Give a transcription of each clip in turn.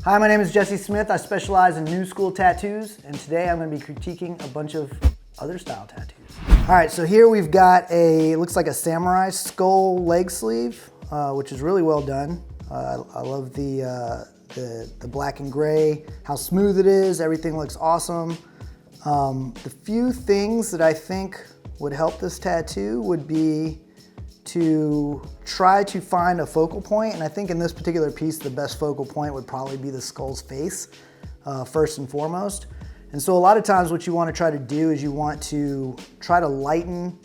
Hi, my name is Jesse Smith. I specialize in new school tattoos, and today I'm going to be critiquing a bunch of other style tattoos. All right, so here we've got looks like a samurai skull leg sleeve, which is really well done. I love the black and gray, how smooth it is. Everything looks awesome. The few things that I think would help this tattoo would be to try to find a focal point, and I think in this particular piece the best focal point would probably be the skull's face, first and foremost. And so a lot of times what you want to try to do is you want to try to lighten,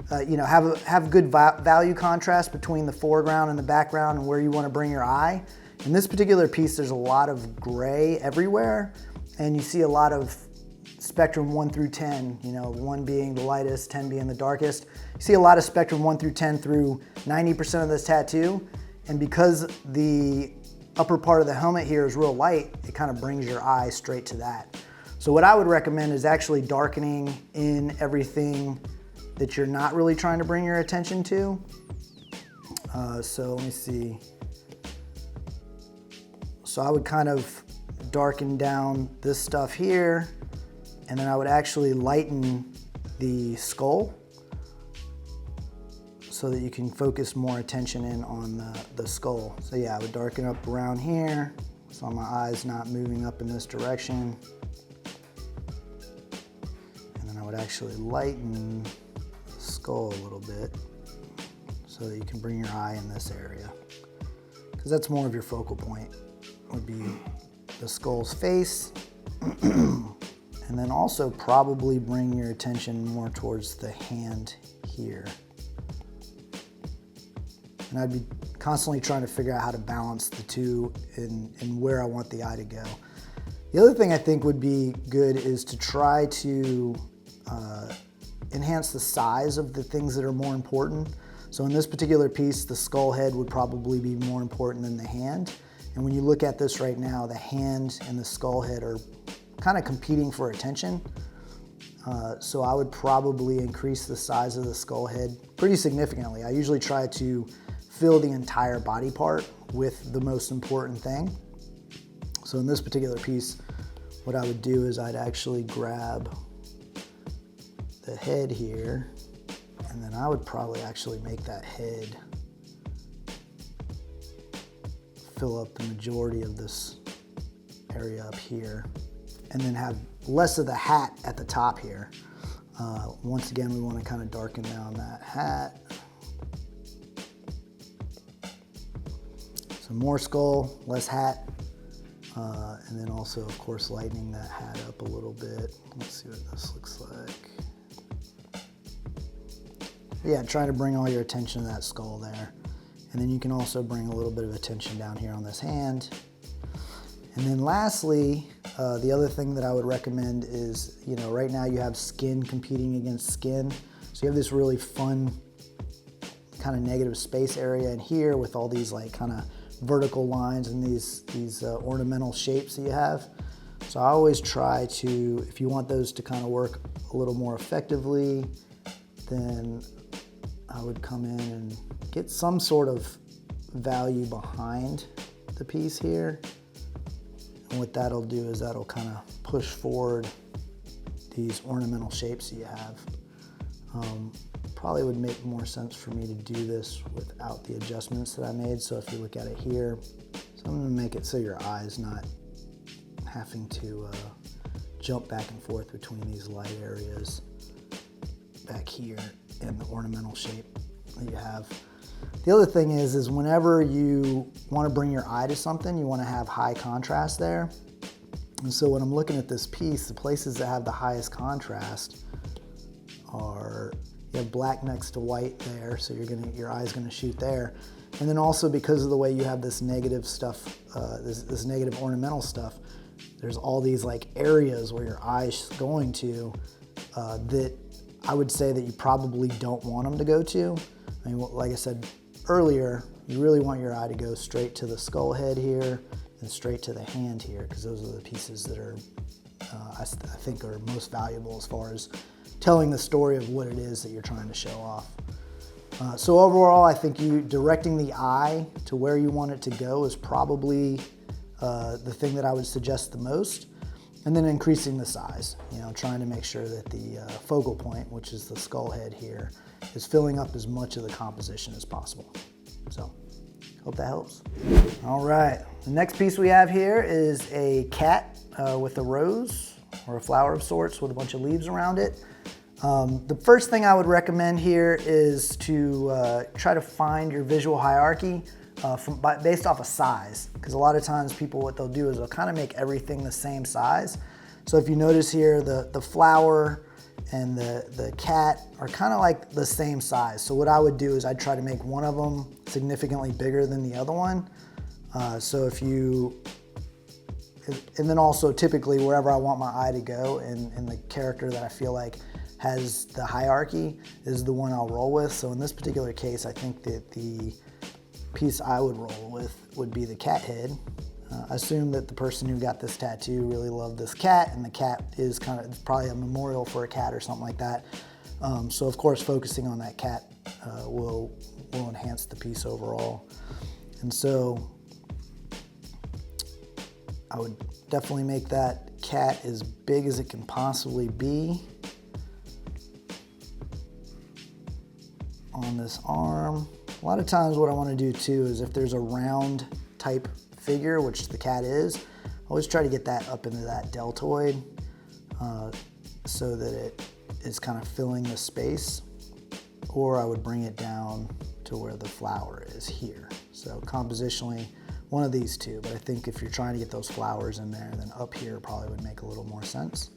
have good value contrast between the foreground and the background and where you want to bring your eye. In this particular piece there's a lot of gray everywhere, and you see a lot of spectrum 1 through 10, 1 being the lightest, 10 being the darkest. You see a lot of spectrum 1 through 10 through 90% of this tattoo, and because the upper part of the helmet here is real light, it kind of brings your eye straight to that. So what I would recommend is actually darkening in everything that you're not really trying to bring your attention to. So let me see. So I would kind of darken down this stuff here, and then I would actually lighten the skull so that you can focus more attention in on the skull. So yeah, I would darken up around here so my eye's not moving up in this direction. And then I would actually lighten the skull a little bit so that you can bring your eye in this area, because that's more of your focal point, would be the skull's face. And then also probably bring your attention more towards the hand here. And I'd be constantly trying to figure out how to balance the two and where I want the eye to go. The other thing I think would be good is to try to enhance the size of the things that are more important. So in this particular piece, the skull head would probably be more important than the hand. And when you look at this right now, the hand and the skull head are kind of competing for attention. So I would probably increase the size of the skull head pretty significantly. I usually try to fill the entire body part with the most important thing. So in this particular piece, what I would do is I'd actually grab the head here, and then I would probably actually make that head fill up the majority of this area up here, and then have less of the hat at the top here. Once again, we want to kind of darken down that hat. So more skull, less hat, and then also, of course, lightening that hat up a little bit. Let's see what this looks like. Yeah, try to bring all your attention to that skull there. And then you can also bring a little bit of attention down here on this hand. And then lastly, the other thing that I would recommend is, right now you have skin competing against skin. So you have this really fun kind of negative space area in here with all these like kind of vertical lines and these ornamental shapes that you have. So I always try to, if you want those to kind of work a little more effectively, then I would come in and get some sort of value behind the piece here. And what that'll do is that'll kind of push forward these ornamental shapes that you have. Probably would make more sense for me to do this without the adjustments that I made. So if you look at it here, so I'm gonna make it so your eye's not having to jump back and forth between these light areas back here and the ornamental shape that you have. The other thing is whenever you want to bring your eye to something, you want to have high contrast there. And so when I'm looking at this piece, the places that have the highest contrast are, you have black next to white there, so your eye's gonna shoot there. And then also because of the way you have this negative stuff, this negative ornamental stuff, there's all these like areas where your eye's going to that I would say that you probably don't want them to go to. I mean, like I said earlier, you really want your eye to go straight to the skull head here and straight to the hand here, because those are the pieces that are, I think are most valuable as far as telling the story of what it is that you're trying to show off. So overall, I think directing the eye to where you want it to go is probably the thing that I would suggest the most. And then increasing the size, trying to make sure that the focal point, which is the skull head here, is filling up as much of the composition as possible. So, hope that helps. All right, the next piece we have here is a cat with a rose or a flower of sorts with a bunch of leaves around it. The first thing I would recommend here is to try to find your visual hierarchy based off of size, because a lot of times people, what they'll do is they'll kind of make everything the same size. So if you notice here, the flower and the cat are kind of like the same size. So what I would do is I'd try to make one of them significantly bigger than the other one. And then also typically wherever I want my eye to go and the character that I feel like has the hierarchy is the one I'll roll with. So in this particular case, I think that the piece I would roll with would be the cat head. Assume that the person who got this tattoo really loved this cat, and the cat is probably a memorial for a cat or something like that. So of course, focusing on that cat will enhance the piece overall. And so I would definitely make that cat as big as it can possibly be on this arm. A lot of times what I want to do too is if there's a round type figure, which the cat is, I always try to get that up into that deltoid so that it is kind of filling the space, or I would bring it down to where the flower is here. So compositionally, one of these two, but I think if you're trying to get those flowers in there, then up here probably would make a little more sense.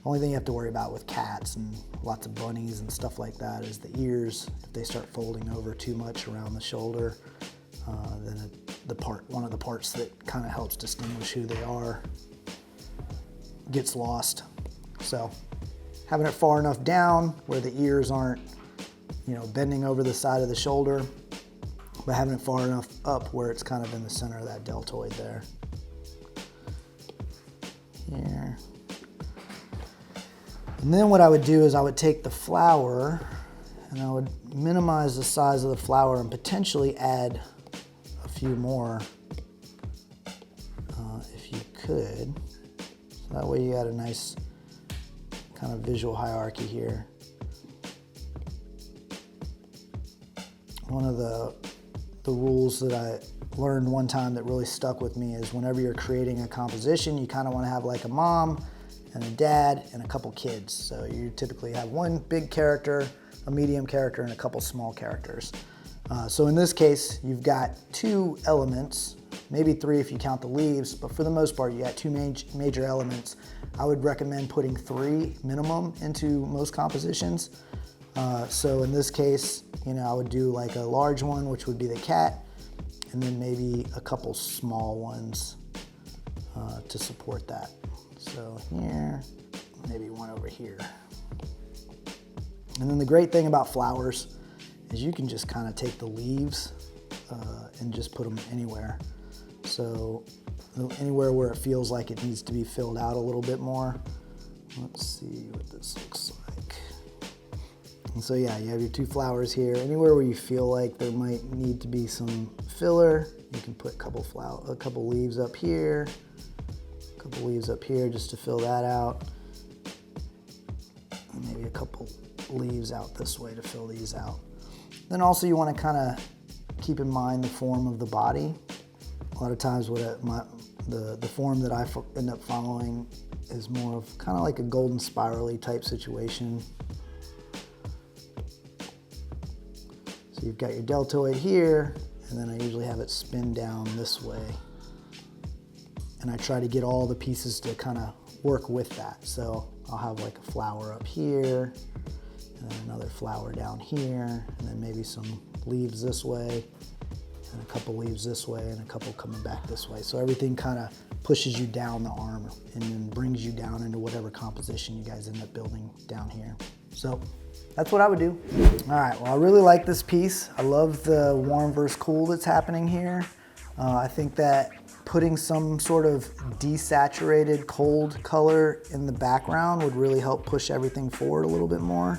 Only thing you have to worry about with cats and lots of bunnies and stuff like that is the ears. If they start folding over too much around the shoulder, then one of the parts that kind of helps distinguish who they are gets lost. So having it far enough down where the ears aren't, bending over the side of the shoulder, but having it far enough up where it's kind of in the center of that deltoid there. Here. And then what I would do is I would take the flower and I would minimize the size of the flower and potentially add a few more if you could. So that way you got a nice kind of visual hierarchy here. One of the rules that I learned one time that really stuck with me is whenever you're creating a composition, you kind of want to have like a mom and a dad and a couple kids. So you typically have one big character, a medium character, and a couple small characters. So in this case, you've got two elements, maybe three if you count the leaves, but for the most part, you got two major elements. I would recommend putting 3 minimum into most compositions. So in this case, I would do like a large one, which would be the cat, and then maybe a couple small ones to support that. So here, maybe one over here. And then the great thing about flowers is you can just kind of take the leaves and just put them anywhere. So anywhere where it feels like it needs to be filled out a little bit more. Let's see what this looks like. And so yeah, you have your 2 flowers here. Anywhere where you feel like there might need to be some filler, you can put a couple leaves up here, a couple leaves up here just to fill that out, and maybe a couple leaves out this way to fill these out. Then also you want to kind of keep in mind the form of the body. A lot of times the form that I end up following is more of kind of like a golden spirally type situation. So you've got your deltoid here, and then I usually have it spin down this way. And I try to get all the pieces to kind of work with that. So I'll have like a flower up here, and then another flower down here, and then maybe some leaves this way, and a couple leaves this way, and a couple coming back this way. So everything kind of pushes you down the arm and then brings you down into whatever composition you guys end up building down here. So that's what I would do. All right, well, I really like this piece. I love the warm versus cool that's happening here. I think that putting some sort of desaturated cold color in the background would really help push everything forward a little bit more.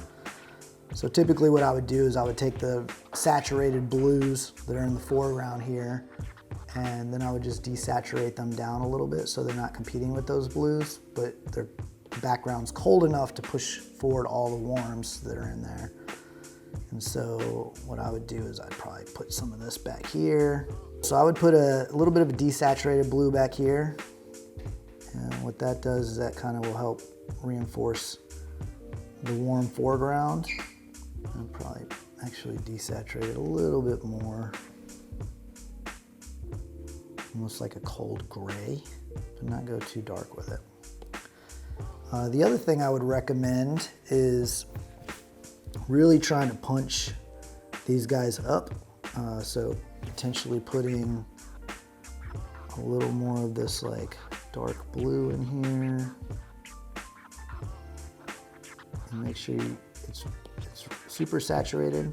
So typically what I would do is I would take the saturated blues that are in the foreground here And then I would just desaturate them down a little bit so they're not competing with those blues, but their background's cold enough to push forward all the warms that are in there. And so what I would do is I'd probably put some of this back here. So I would put a little bit of a desaturated blue back here. And what that does is that kind of will help reinforce the warm foreground. I'll probably actually desaturate it a little bit more. Almost like a cold gray, but not go too dark with it. The other thing I would recommend is really trying to punch these guys up. So potentially putting a little more of this like dark blue in here. And make sure it's super saturated,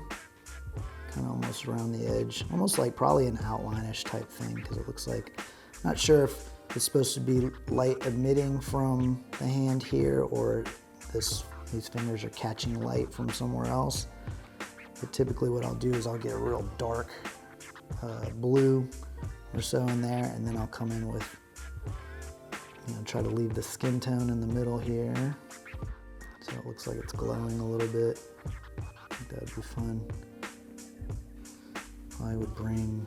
kind of almost around the edge, almost like probably an outline-ish type thing, because it looks like, not sure if it's supposed to be light emitting from the hand here or these fingers are catching light from somewhere else. But typically what I'll do is I'll get a real dark blue or so in there, and then I'll come in with, try to leave the skin tone in the middle here. So it looks like it's glowing a little bit. I think that would be fun. I would bring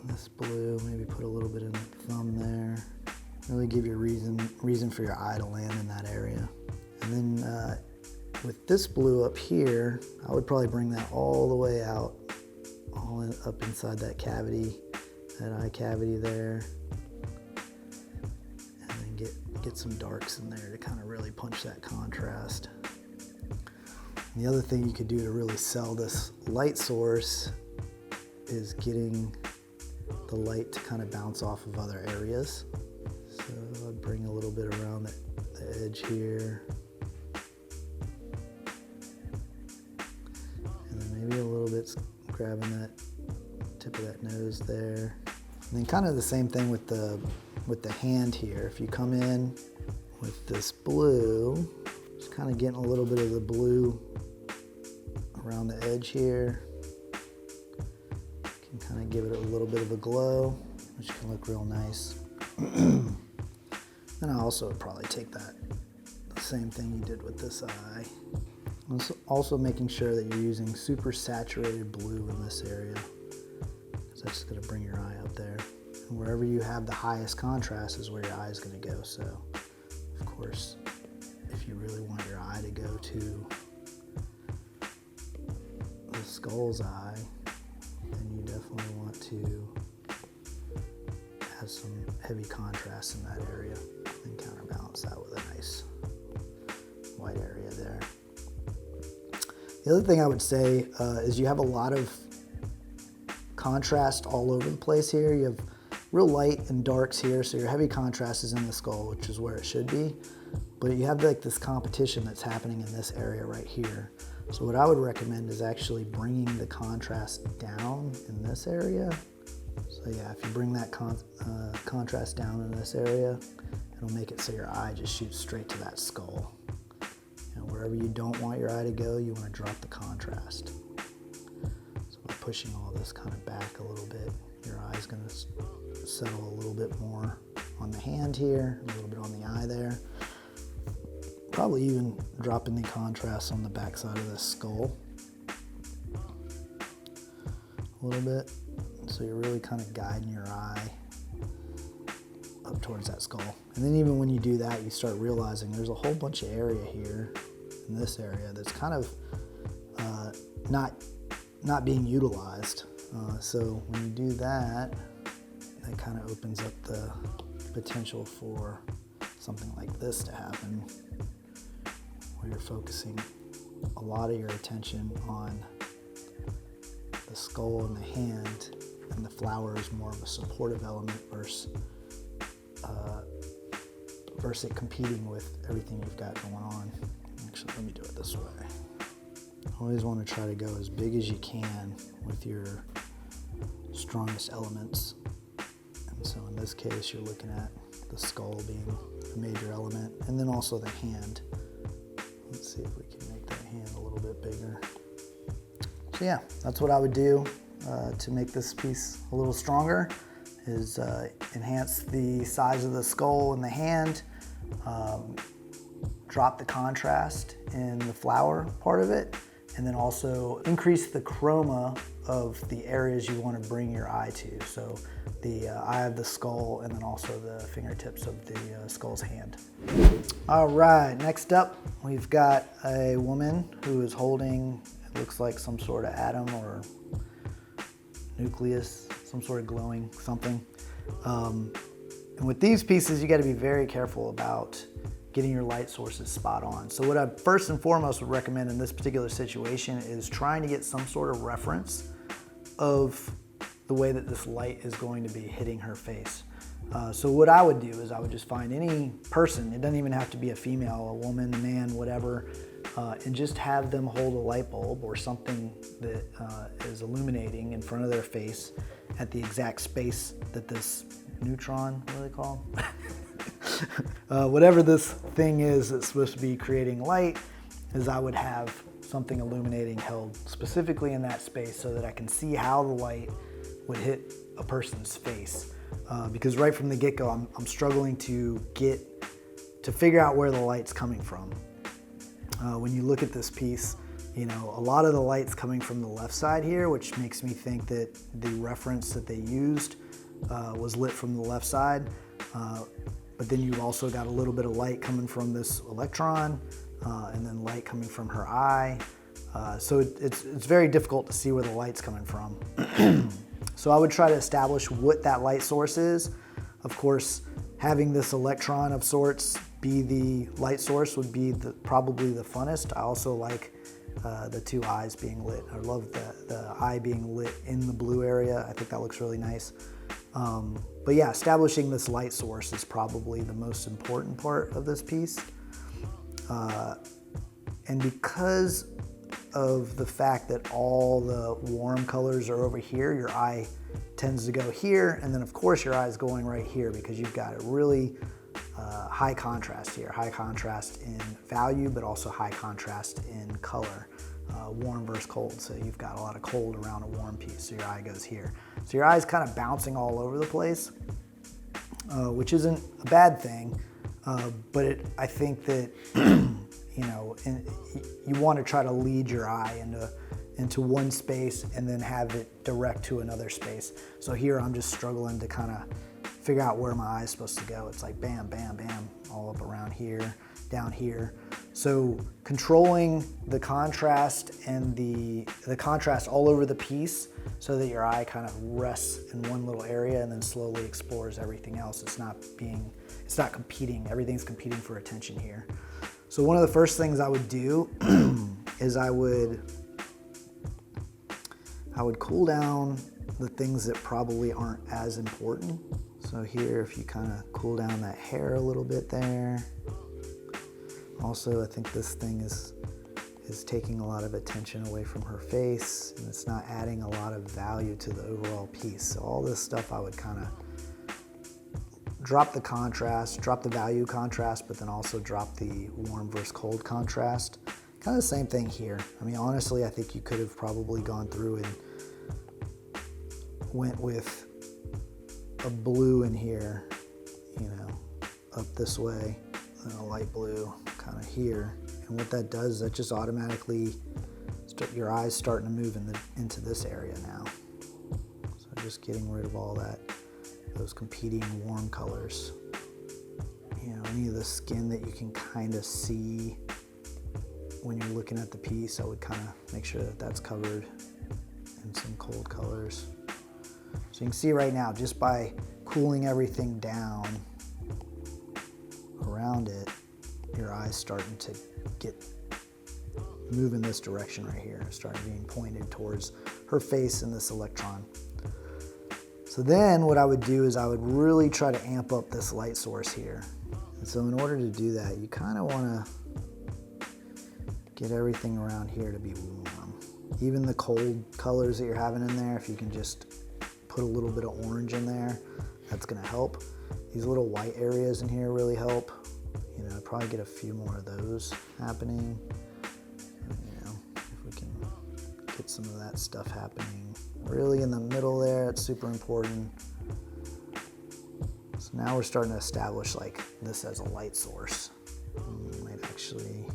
this blue, maybe put a little bit in the thumb there. Really give you a reason for your eye to land in that area. And then with this blue up here, I would probably bring that all the way out, up inside that cavity, that eye cavity there. And then get some darks in there to kind of really punch that contrast. And the other thing you could do to really sell this light source is getting the light to kind of bounce off of other areas. So I'd bring a little bit around the edge here. And then maybe a little bit grabbing that tip of that nose there. And then kind of the same thing with the hand here. If you come in with this blue, just kind of getting a little bit of the blue around the edge here. Can kind of give it a little bit of a glow, which can look real nice. Then I also would probably take the same thing you did with this eye. Also making sure that you're using super saturated blue in this area, because that's going to bring your eye up there. And wherever you have the highest contrast is where your eye is going to go. So, of course, if you really want your eye to go to the skull's eye, then you definitely want to have some heavy contrast in that area and counterbalance that with a nice white area there. The other thing I would say is you have a lot of contrast all over the place here. You have real light and darks here, so your heavy contrast is in the skull, which is where it should be. But you have like this competition that's happening in this area right here. So what I would recommend is actually bringing the contrast down in this area. So yeah, if you bring that contrast down in this area, it'll make it so your eye just shoots straight to that skull. Wherever you don't want your eye to go, you want to drop the contrast. So by pushing all this kind of back a little bit, your eye's going to settle a little bit more on the hand here, a little bit on the eye there. Probably even dropping the contrast on the back side of the skull a little bit. So you're really kind of guiding your eye up towards that skull. And then even when you do that, you start realizing there's a whole bunch of area here in this area that's kind of not being utilized. So when you do that, that kind of opens up the potential for something like this to happen, where you're focusing a lot of your attention on the skull and the hand, and the flower is more of a supportive element versus it competing with everything you've got going on. Actually, let me do it this way. Always want to try to go as big as you can with your strongest elements. And so in this case, you're looking at the skull being a major element, and then also the hand. Let's see if we can make that hand a little bit bigger. So yeah, that's what I would do to make this piece a little stronger. is enhance the size of the skull in the hand, drop the contrast in the flower part of it, and then also increase the chroma of the areas you want to bring your eye to. So the eye of the skull, and then also the fingertips of the skull's hand. All right, next up, we've got a woman who is holding, it looks like some sort of atom or nucleus, some sort of glowing something. And with these pieces, you got to be very careful about getting your light sources spot on. So what I first and foremost would recommend in this particular situation is trying to get some sort of reference of the way that this light is going to be hitting her face. So what I would do is I would just find any person, it doesn't even have to be a female, a woman, a man, whatever, and just have them hold a light bulb or something that is illuminating in front of their face at the exact space that this neutron, what do they call them? Whatever this thing is that's supposed to be creating light, is I would have something illuminating held specifically in that space so that I can see how the light would hit a person's face. Because right from the get-go, I'm struggling to figure out where the light's coming from. When you look at this piece, you know, a lot of the light's coming from the left side here, which makes me think that the reference that they used was lit from the left side. But then you've also got a little bit of light coming from this electron, and then light coming from her eye. So it's very difficult to see where the light's coming from. So I would try to establish what that light source is. Of course, having this electron of sorts be the light source would be probably the funnest. I also like the two eyes being lit. I love the eye being lit in the blue area. I think that looks really nice. But yeah, establishing this light source is probably the most important part of this piece. And because of the fact that all the warm colors are over here, your eye tends to go here, and then of course your eye is going right here because you've got a really high contrast here. High contrast in value, but also high contrast in color. Warm versus cold, so you've got a lot of cold around a warm piece, so your eye goes here. So your eye is kind of bouncing all over the place, which isn't a bad thing, but I think that you know, you want to try to lead your eye into one space and then have it direct to another space. So here I'm just struggling to kind of figure out where my eye is supposed to go. It's like bam, bam, bam, all up around here, down here. So controlling the contrast and the contrast all over the piece so that your eye kind of rests in one little area and then slowly explores everything else. It's not competing. Everything's competing for attention here. So one of the first things I would do is I would cool down the things that probably aren't as important. So here, if you kind of cool down that hair a little bit there. Also, I think this thing is taking a lot of attention away from her face, and it's not adding a lot of value to the overall piece. So all this stuff I would kind of drop the contrast, drop the value contrast, but then also drop the warm versus cold contrast. Kind of the same thing here. I mean, honestly, I think you could have probably gone through and went with a blue in here, you know, up this way, and a light blue kind of here. And what that does is that just automatically your eyes starting to move into this area now. So just getting rid of all those competing warm colors. You know, any of the skin that you can kind of see when you're looking at the piece, I would kind of make sure that that's covered in some cold colors. So you can see right now, just by cooling everything down around it, your eye's starting to move in this direction right here, starting being pointed towards her face and this electron. So then what I would do is I would really try to amp up this light source here. And so in order to do that, you kind of want to get everything around here to be warm. Even the cold colors that you're having in there, if you can just put a little bit of orange in there, that's going to help. These little white areas in here really help. You know, probably get a few more of those happening. You know, if we can get some of that stuff happening. Really in the middle there, it's super important. So now we're starting to establish like this as a light source. Might actually.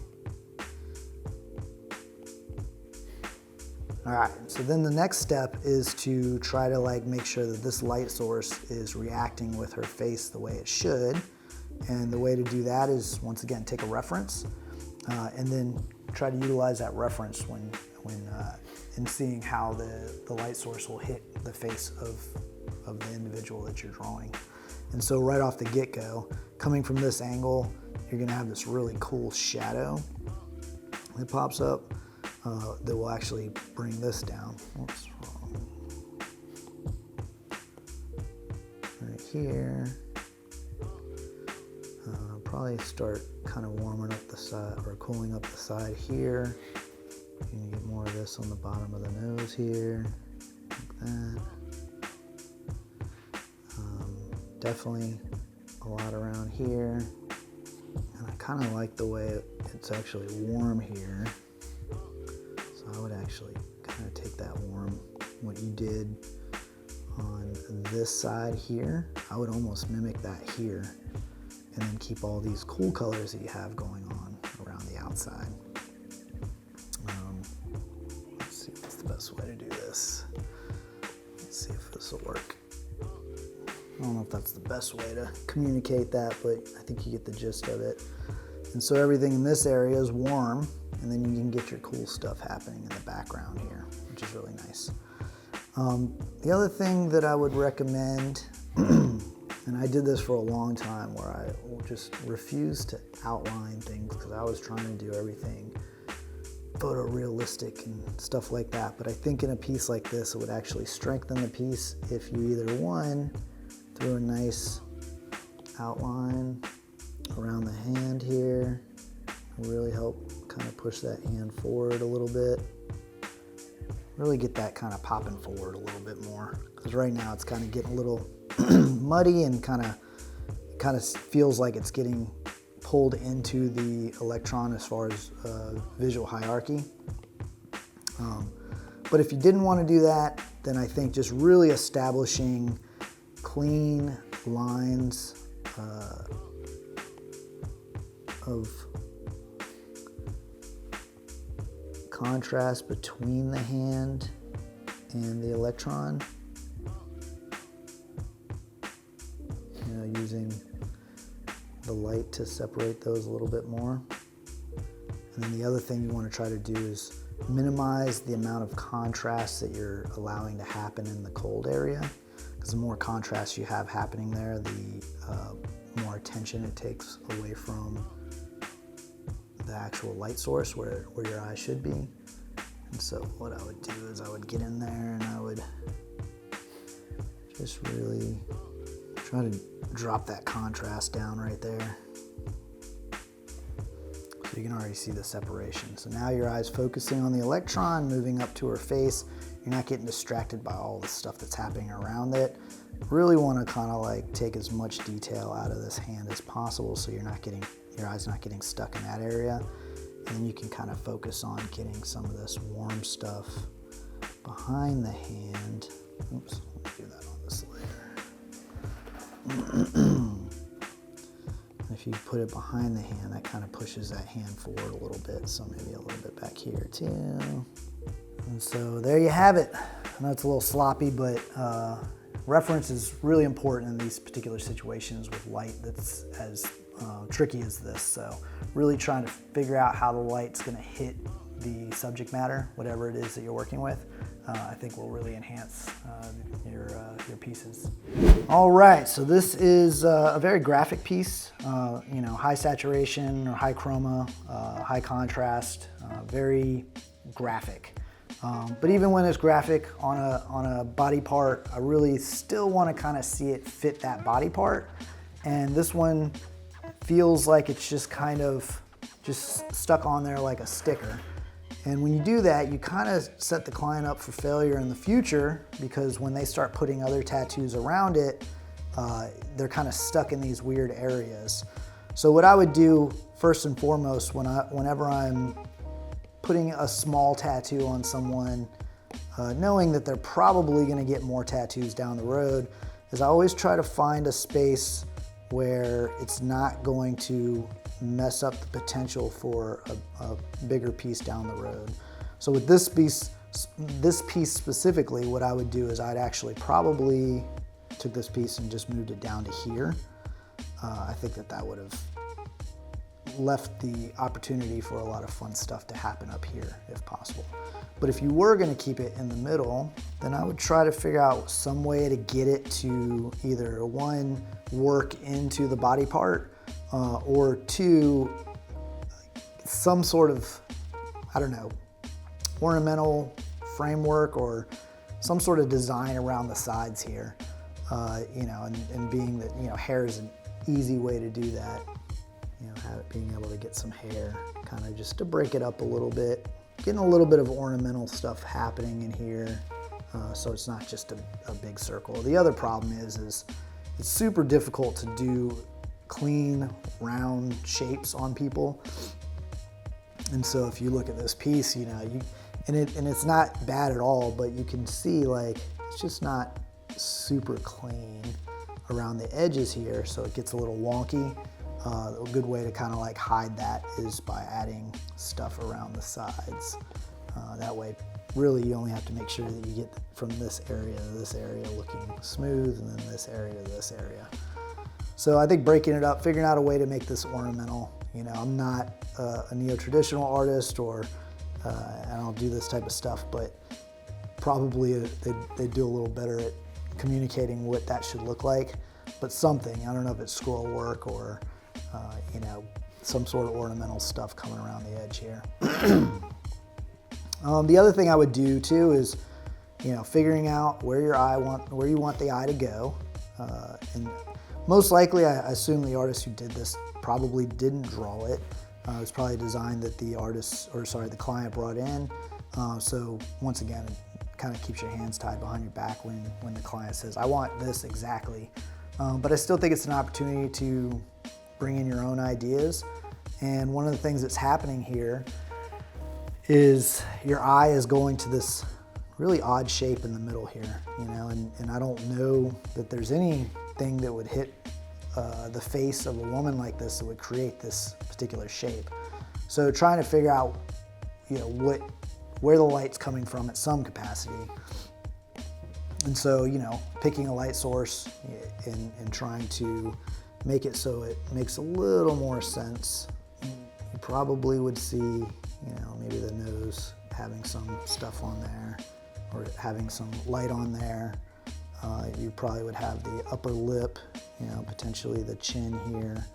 All right, so then the next step is to try to like make sure that this light source is reacting with her face the way it should. And the way to do that is, once again, take a reference and then try to utilize that reference when in seeing how the light source will hit the face of the individual that you're drawing. And so right off the get-go, coming from this angle, you're gonna have this really cool shadow that pops up. That will actually bring this down. Whoops, wrong. Right here. Probably start kind of warming up the side or cooling up the side here. You can get more of this on the bottom of the nose here, like that. Definitely a lot around here. And I kind of like the way it's actually warm here. I would actually kind of take that warm, what you did on this side here, I would almost mimic that here and then keep all these cool colors that you have going on around the outside. Let's see what's the best way to do this. Let's see if this will work. I don't know if that's the best way to communicate that, but I think you get the gist of it. And so everything in this area is warm, and then you can get your cool stuff happening in the background here, which is really nice. The other thing that I would recommend, and I did this for a long time where I just refused to outline things because I was trying to do everything photorealistic and stuff like that. But I think in a piece like this, it would actually strengthen the piece if you either one, threw a nice outline around the hand here, really help kind of push that hand forward a little bit. Really get that kind of popping forward a little bit more, because right now it's kind of getting a little muddy and kind of feels like it's getting pulled into the electron as far as visual hierarchy. But if you didn't want to do that, then I think just really establishing clean lines of contrast between the hand and the electron. You know, using the light to separate those a little bit more. And then the other thing you want to try to do is minimize the amount of contrast that you're allowing to happen in the cold area. Because the more contrast you have happening there, the more attention it takes away from the actual light source where your eye should be. And so what I would do is I would get in there and I would just really try to drop that contrast down right there. So you can already see the separation. So now your eye's focusing on the electron, moving up to her face. You're not getting distracted by all the stuff that's happening around it. Really want to kind of like take as much detail out of this hand as possible so your eye's not getting stuck in that area. And then you can kind of focus on getting some of this warm stuff behind the hand. Oops, let me do that on this layer. If you put it behind the hand, that kind of pushes that hand forward a little bit. So maybe a little bit back here too. And so there you have it. I know it's a little sloppy, but reference is really important in these particular situations with light that's as tricky as this. So really trying to figure out how the light's gonna hit the subject matter, whatever it is that you're working with, I think will really enhance your pieces. All right, so this is a very graphic piece, you know, high saturation or high chroma, high contrast, very graphic. But even when it's graphic on a body part, I really still want to kind of see it fit that body part. And this one feels like it's just kind of just stuck on there like a sticker. And when you do that, you kind of set the client up for failure in the future, because when they start putting other tattoos around it, they're kind of stuck in these weird areas. So what I would do first and foremost whenever I'm putting a small tattoo on someone, knowing that they're probably gonna get more tattoos down the road, is I always try to find a space where it's not going to mess up the potential for a bigger piece down the road. So with this piece specifically, what I would do is I'd actually probably took this piece and just moved it down to here. I think that would have left the opportunity for a lot of fun stuff to happen up here if possible. But if you were gonna keep it in the middle, then I would try to figure out some way to get it to either one, work into the body part, or two, some sort of, I don't know, ornamental framework or some sort of design around the sides here. You know, and being that, you know, hair is an easy way to do that. You know, being able to get some hair, kind of just to break it up a little bit, getting a little bit of ornamental stuff happening in here, so it's not just a big circle. The other problem is it's super difficult to do clean, round shapes on people. And so if you look at this piece, you know, and it's not bad at all, but you can see like it's just not super clean around the edges here, so it gets a little wonky. A good way to kind of like hide that is by adding stuff around the sides. That way, really you only have to make sure that you get from this area to this area looking smooth, and then this area to this area. So I think breaking it up, figuring out a way to make this ornamental. You know, I'm not a neo-traditional artist, or I don't do this type of stuff, but probably they do a little better at communicating what that should look like. But something, I don't know if it's scroll work or you know, some sort of ornamental stuff coming around the edge here. The other thing I would do too is, you know, figuring out where you want the eye to go, and most likely, I assume the artist who did this probably didn't draw it. It's probably a design that the client brought in. So once again, it kind of keeps your hands tied behind your back when the client says, "I want this exactly." But I still think it's an opportunity to bring in your own ideas. And one of the things that's happening here is your eye is going to this really odd shape in the middle here, you know, and I don't know that there's anything that would hit the face of a woman like this that would create this particular shape. So trying to figure out, you know, where the light's coming from at some capacity. And so, you know, picking a light source and trying to make it so it makes a little more sense. You probably would see, you know, maybe the nose having some stuff on there or having some light on there. You probably would have the upper lip, you know, potentially the chin here,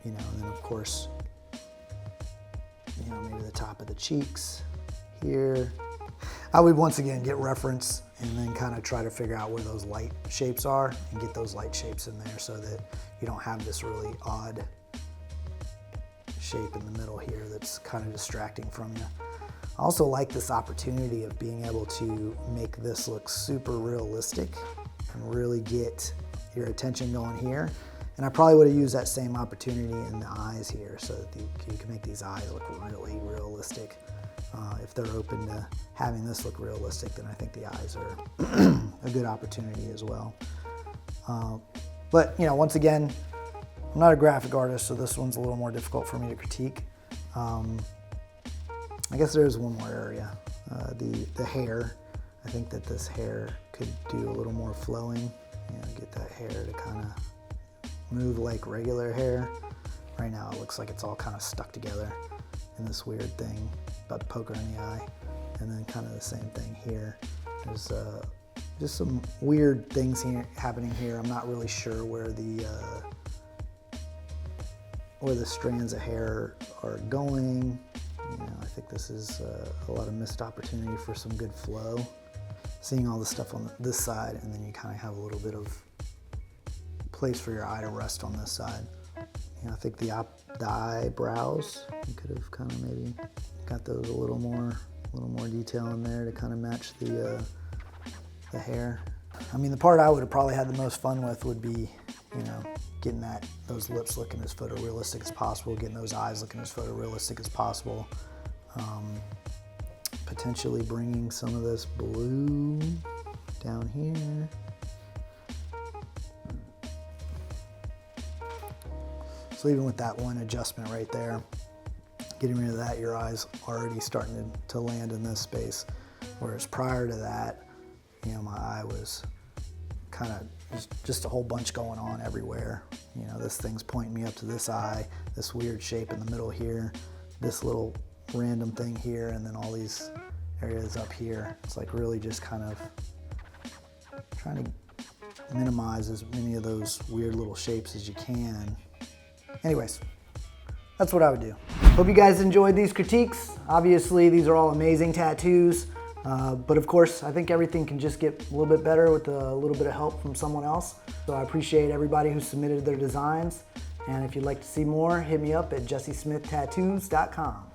you know, and then of course, you know, maybe the top of the cheeks here. I would once again get reference and then kind of try to figure out where those light shapes are and get those light shapes in there so that you don't have this really odd shape in the middle here that's kind of distracting from you. I also like this opportunity of being able to make this look super realistic and really get your attention going here. And I probably would have used that same opportunity in the eyes here so that you can make these eyes look really realistic. If they're open to having this look realistic, then I think the eyes are a good opportunity as well. But, you know, once again, I'm not a graphic artist, so this one's a little more difficult for me to critique. I guess there is one more area, the hair. I think that this hair could do a little more flowing, you know, get that hair to kind of move like regular hair. Right now it looks like it's all kind of stuck together in this weird thing, about to poke her in the eye. And then kind of the same thing here. There's just some weird things happening here. I'm not really sure where the strands of hair are going. You know, I think this is a lot of missed opportunity for some good flow. Seeing all the stuff on this side, and then you kind of have a little bit of place for your eye to rest on this side. You know, I think the eyebrows, you could have kind of maybe got those a little more detail in there to kind of match the hair. I mean, the part I would have probably had the most fun with would be, you know, getting those lips looking as photorealistic as possible, getting those eyes looking as photorealistic as possible. Potentially bringing some of this blue down here So even with that one adjustment right there, getting rid of that, your eye's already starting to land in this space. Whereas prior to that, you know, my eye was kind of just a whole bunch going on everywhere. You know, this thing's pointing me up to this eye, this weird shape in the middle here, this little random thing here, and then all these areas up here. It's like really just kind of trying to minimize as many of those weird little shapes as you can. Anyways, that's what I would do. Hope you guys enjoyed these critiques. Obviously, these are all amazing tattoos, but of course, I think everything can just get a little bit better with a little bit of help from someone else. So I appreciate everybody who submitted their designs. And if you'd like to see more, hit me up at jessesmithtattoos.com.